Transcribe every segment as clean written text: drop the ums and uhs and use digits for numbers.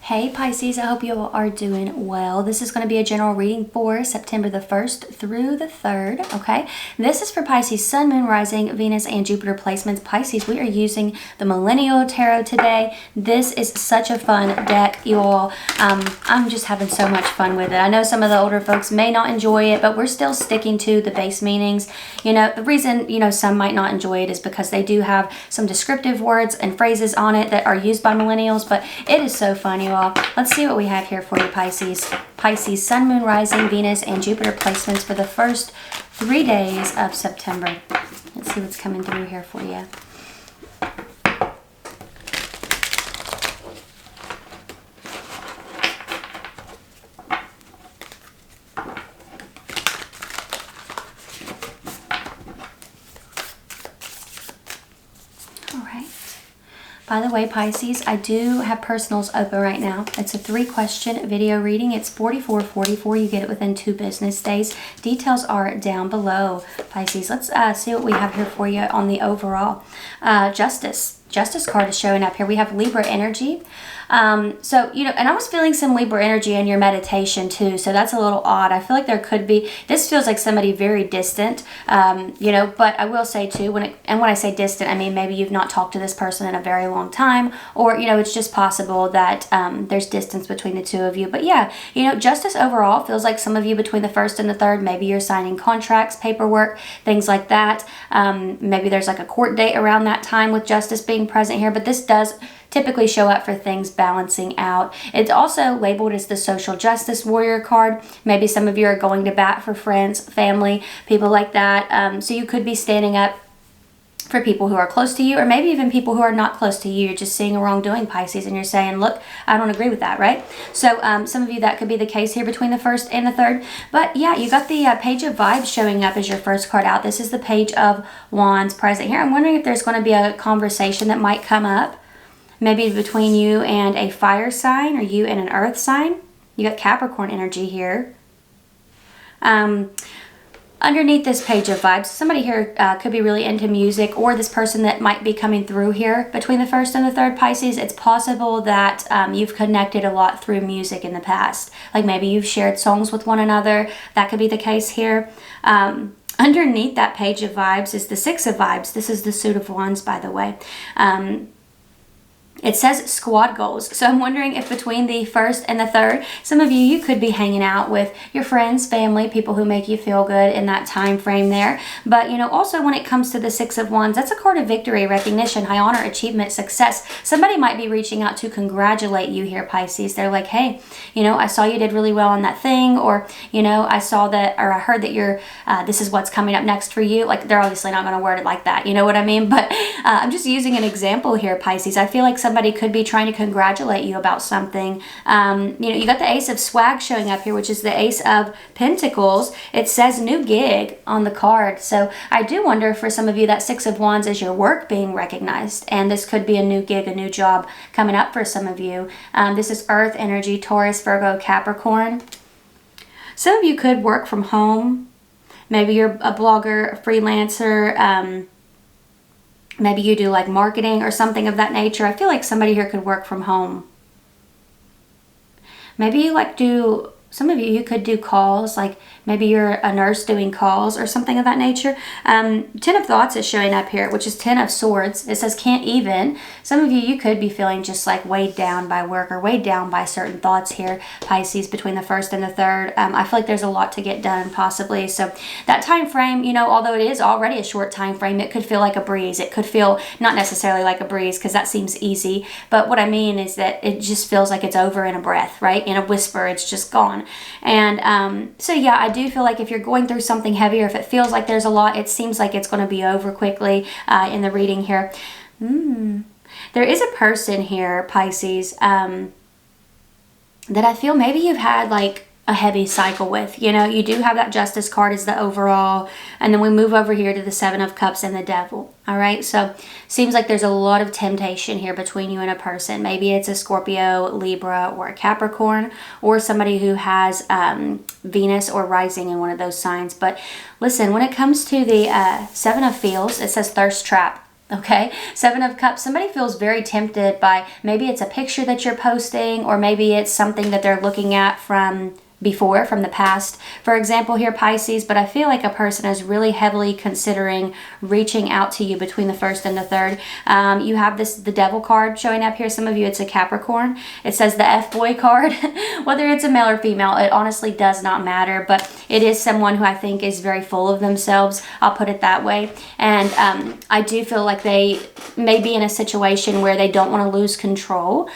Hey Pisces, I hope you all are doing well. This is going to be a general reading for September the 1st through the 3rd, okay? This is for Pisces, Sun, Moon, Rising, Venus, and Jupiter placements. Pisces, we are using the Millennial Tarot today. This is such a fun deck, you all. I'm just having so much fun with it. I know some of the older folks may not enjoy it, but we're still sticking to the base meanings. You know, the reason, some might not enjoy it is because they do have some descriptive words and phrases on it that are used by millennials, but it is so fun, you all. Let's see what we have here for you, Pisces. Pisces, Sun, Moon, Rising, Venus, and Jupiter placements for the first 3 days of September. Let's see what's coming through here for you. By the way, Pisces, I do have personals open right now. It's a 3-question video reading. It's $44.44. You get it within 2 business days. Details are down below, Pisces. Let's see what we have here for you on the overall. Justice card is showing up here. We have Libra energy. And I was feeling some Libra energy in your meditation too, so that's a little odd. I feel like there could be, this feels like somebody very distant, but I will say too, when I say distant, I mean maybe you've not talked to this person in a very long time, or, it's just possible that there's distance between the two of you. But yeah, Justice overall feels like some of you between the 1st and the 3rd, maybe you're signing contracts, paperwork, things like that. Maybe there's like a court date around that time with Justice being present here, but this does typically show up for things balancing out. It's also labeled as the social justice warrior card. Maybe some of you are going to bat for friends, family, people like that. So you could be standing up for people who are close to you, or maybe even people who are not close to you. You're just seeing a wrongdoing, Pisces, and you're saying, look, I don't agree with that, right? So some of you, that could be the case here between the 1st and the 3rd. But yeah, you got the Page of Vibes showing up as your first card out. This is the Page of Wands present here. I'm wondering if there's going to be a conversation that might come up, maybe between you and a fire sign or you and an earth sign. You got Capricorn energy here. Underneath this Page of Vibes, somebody here could be really into music, or this person that might be coming through here between the 1st and the 3rd, Pisces. It's possible that you've connected a lot through music in the past. Like maybe you've shared songs with one another. That could be the case here. Underneath that Page of Vibes is the 6 of Vibes. This is the suit of wands, by the way. It says squad goals. So I'm wondering if between the 1st and the 3rd, some of you could be hanging out with your friends, family, people who make you feel good in that time frame there. But, also when it comes to the 6 of Wands, that's a card of victory, recognition, high honor, achievement, success. Somebody might be reaching out to congratulate you here, Pisces. They're like, hey, I saw you did really well on that thing, or, I saw that, or I heard that you're, this is what's coming up next for you. Like, they're obviously not going to word it like that. You know what I mean? But I'm just using an example here, Pisces. I feel like somebody could be trying to congratulate you about something. You got the Ace of Swag showing up here, which is the Ace of Pentacles. It says new gig on the card. So I do wonder for some of you that 6 of Wands is your work being recognized. And this could be a new gig, a new job coming up for some of you. This is Earth energy, Taurus, Virgo, Capricorn. Some of you could work from home. Maybe you're a blogger, a freelancer, maybe you do like marketing or something of that nature. I feel like somebody here could work from home. Maybe you some of you could do calls, like maybe you're a nurse doing calls or something of that nature. 10 of Thoughts is showing up here, which is 10 of Swords. It says can't even. Some of you could be feeling just like weighed down by work or weighed down by certain thoughts here, Pisces, between the 1st and the 3rd. I feel like there's a lot to get done possibly. So that time frame, although it is already a short time frame, it could feel like a breeze. It could feel not necessarily like a breeze because that seems easy. But what I mean is that it just feels like it's over in a breath, right? In a whisper, it's just gone. And so yeah, I do feel like if you're going through something heavier, if it feels like there's a lot, it seems like it's going to be over quickly in the reading here. There is a person here, Pisces, that I feel maybe you've had like a heavy cycle with. You do have that Justice card as the overall, and then we move over here to the 7 of Cups and the Devil. All right, so seems like there's a lot of temptation here between you and a person. Maybe it's a Scorpio, Libra, or a Capricorn, or somebody who has Venus or rising in one of those signs. But listen, when it comes to the 7 of Feels, it says thirst trap. Okay, Seven of Cups. Somebody feels very tempted by, maybe it's a picture that you're posting, or maybe it's something that they're looking at from before, from the past, for example, here, Pisces. But I feel like a person is really heavily considering reaching out to you between the 1st and the 3rd. You have the Devil card showing up here. Some of you, it's a Capricorn. It says the F-boy card. Whether it's a male or female, it honestly does not matter, but it is someone who I think is very full of themselves. I'll put it that way. And I do feel like they may be in a situation where they don't want to lose control.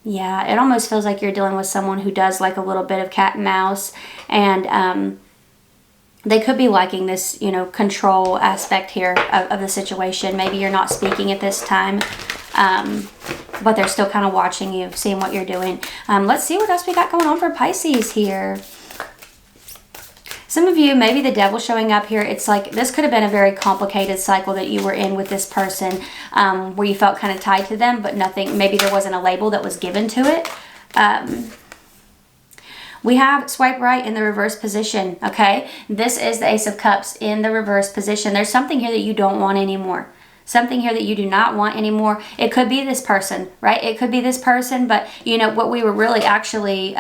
Yeah, it almost feels like you're dealing with someone who does like a little bit of cat and mouse, and they could be liking this, you know, control aspect here of the situation. Maybe you're not speaking at this time, but they're still kind of watching you, seeing what you're doing. Let's see what else we got going on for Pisces here. Some of you, maybe the Devil showing up here, it's like this could have been a very complicated cycle that you were in with this person, where you felt kind of tied to them, but nothing, maybe there wasn't a label that was given to it. We have swipe right in the reverse position, okay? This is the Ace of Cups in the reverse position. There's something here that you don't want anymore. Something here that you do not want anymore. It could be this person, right? It could be this person, but you know, what we were really actually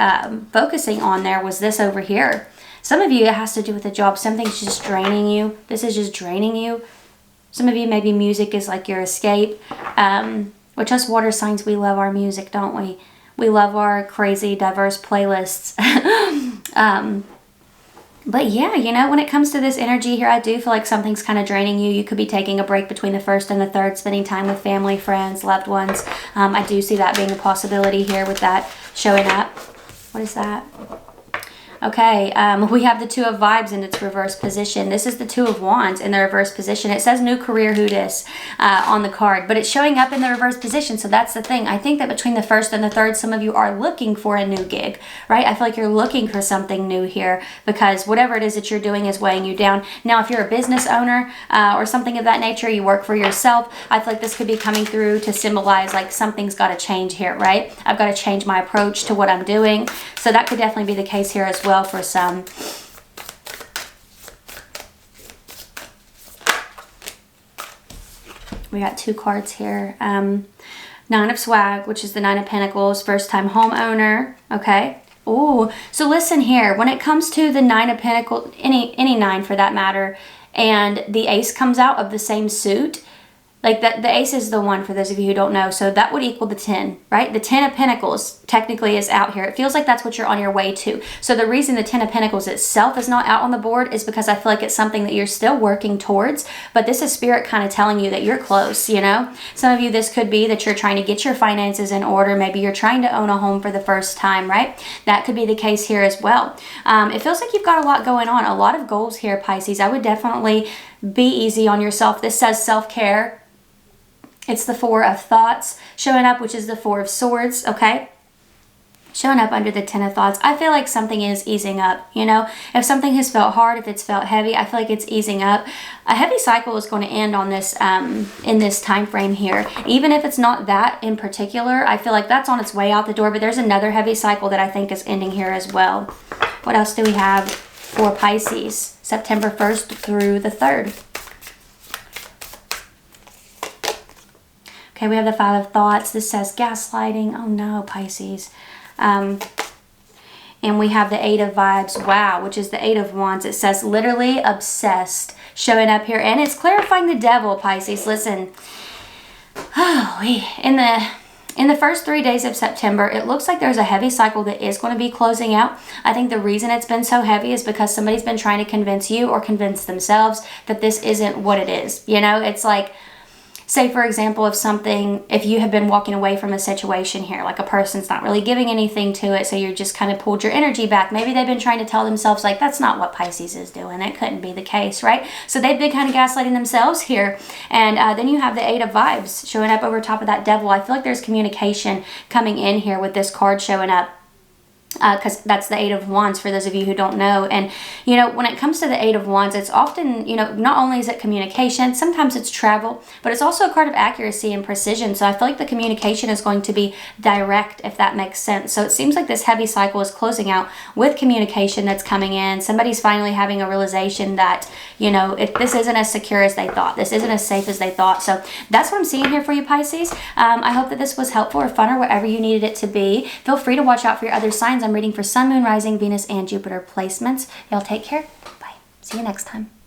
focusing on there was this over here. Some of you, it has to do with a job. Something's just draining you. This is just draining you. Some of you, maybe music is like your escape. Which us water signs, we love our music, don't we? We love our crazy, diverse playlists. But yeah, you know, when it comes to this energy here, I do feel like something's kind of draining you. You could be taking a break between the 1st and the 3rd, spending time with family, friends, loved ones. I do see that being a possibility here with that showing up. What is that? Okay, we have the Two of Vibes in its reverse position. This is the Two of Wands in the reverse position. It says new career who dis on the card, but it's showing up in the reverse position. So that's the thing. I think that between the 1st and the 3rd, some of you are looking for a new gig, right? I feel like you're looking for something new here because whatever it is that you're doing is weighing you down. Now, if you're a business owner or something of that nature, you work for yourself, I feel like this could be coming through to symbolize like something's got to change here, right? I've got to change my approach to what I'm doing. So that could definitely be the case here as well. For some. We got 2 cards here. Nine of Swag, which is the Nine of Pentacles, first time homeowner. Okay. Ooh, so listen here. When it comes to the Nine of Pentacles, any nine for that matter, and the Ace comes out of the same suit, like that, the Ace is the one for those of you who don't know. So that would equal the 10, right? The 10 of Pentacles technically is out here. It feels like that's what you're on your way to. So the reason the 10 of Pentacles itself is not out on the board is because I feel like it's something that you're still working towards. But this is Spirit kind of telling you that you're close, you know? Some of you, this could be that you're trying to get your finances in order. Maybe you're trying to own a home for the first time, right? That could be the case here as well. It feels like you've got a lot going on. A lot of goals here, Pisces. I would definitely be easy on yourself. This says self-care. It's the Four of Thoughts showing up, which is the Four of Swords, okay? Showing up under the 10 of Thoughts. I feel like something is easing up, you know? If something has felt hard, if it's felt heavy, I feel like it's easing up. A heavy cycle is going to end on this, in this time frame here. Even if it's not that in particular, I feel like that's on its way out the door, but there's another heavy cycle that I think is ending here as well. What else do we have for Pisces? September 1st through the 3rd. Okay, we have the Five of Thoughts. This says gaslighting. Oh no, Pisces. And we have the Eight of Vibes. Wow, which is the Eight of Wands. It says literally obsessed showing up here. And it's clarifying the Devil, Pisces. Listen. Oh, in the first 3 days of September, it looks like there's a heavy cycle that is going to be closing out. I think the reason it's been so heavy is because somebody's been trying to convince you or convince themselves that this isn't what it is. You know, it's like, say, for example, if you have been walking away from a situation here, like a person's not really giving anything to it, so you're just kind of pulled your energy back. Maybe they've been trying to tell themselves, like, that's not what Pisces is doing. It couldn't be the case, right? So they've been kind of gaslighting themselves here. And then you have the Eight of Vibes showing up over top of that Devil. I feel like there's communication coming in here with this card showing up. because that's the Eight of Wands for those of you who don't know. And, you know, when it comes to the Eight of Wands, it's often, you know, not only is it communication, sometimes it's travel, but it's also a card of accuracy and precision. So I feel like the communication is going to be direct, if that makes sense. So it seems like this heavy cycle is closing out with communication that's coming in. Somebody's finally having a realization that, you know, this isn't as secure as they thought. This isn't as safe as they thought. So that's what I'm seeing here for you, Pisces. I hope that this was helpful or fun or whatever you needed it to be. Feel free to watch out for your other signs. I'm reading for Sun, Moon, Rising, Venus, and Jupiter placements. Y'all take care. Bye. See you next time.